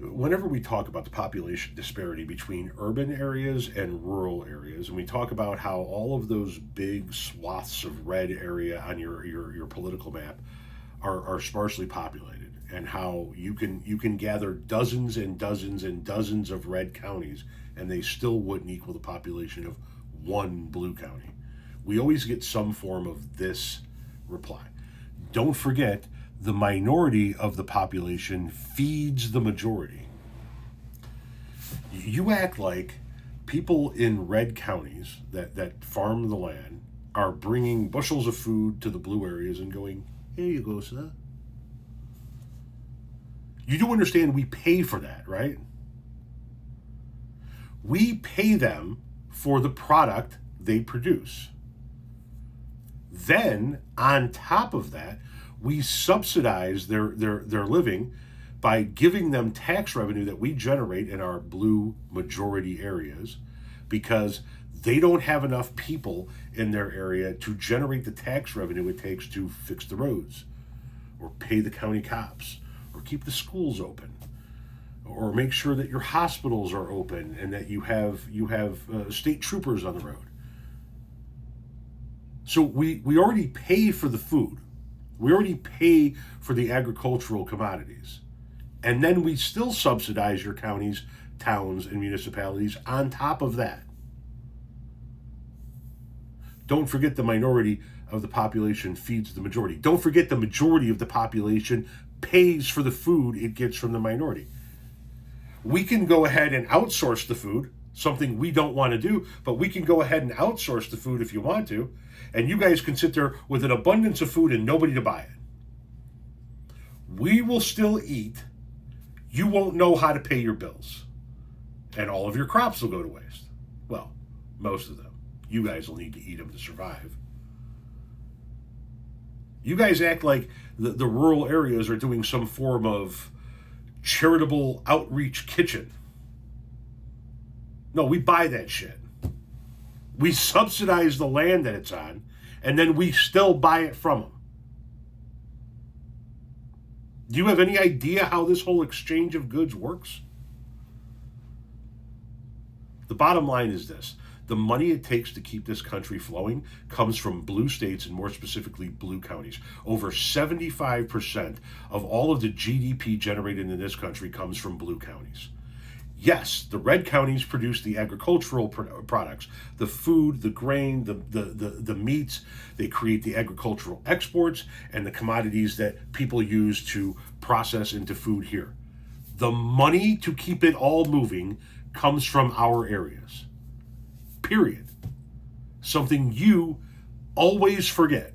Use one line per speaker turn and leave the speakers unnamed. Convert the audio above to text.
whenever we talk about the population disparity between urban areas and rural areas, and we talk about how all of those big swaths of red area on your political map are sparsely populated, and how you can gather dozens and dozens and dozens of red counties, and they still wouldn't equal the population of one blue county. We always get some form of this reply. Don't forget, the minority of the population feeds the majority. You act like people in red counties that farm the land are bringing bushels of food to the blue areas and going, here you go, sir. You do understand we pay for that, right? We pay them for the product they produce. Then, on top of that, we subsidize their living by giving them tax revenue that we generate in our blue majority areas, because they don't have enough people in their area to generate the tax revenue it takes to fix the roads, or pay the county cops, or keep the schools open, or make sure that your hospitals are open and that you have state troopers on the road. So we already pay for the food. We already pay for the agricultural commodities. And then we still subsidize your counties, towns, and municipalities on top of that. Don't forget, the minority of the population feeds the majority. Don't forget, the majority of the population pays for the food it gets from the minority. We can go ahead and outsource the food, something we don't want to do, but we can go ahead and outsource the food if you want to, and you guys can sit there with an abundance of food and nobody to buy it. We will still eat. You won't know how to pay your bills, and all of your crops will go to waste. Well, most of them. You guys will need to eat them to survive. You guys act like the rural areas are doing some form of charitable outreach kitchen. No, we buy that shit. We subsidize the land that it's on, and then we still buy it from them. Do you have any idea how this whole exchange of goods works? The bottom line is this. The money it takes to keep this country flowing comes from blue states, and more specifically blue counties. Over 75% of all of the GDP generated in this country comes from blue counties. Yes, the red counties produce the agricultural products, the food, the grain, the meats. They create the agricultural exports and the commodities that people use to process into food here. The money to keep it all moving comes from our areas. Period. Something you always forget.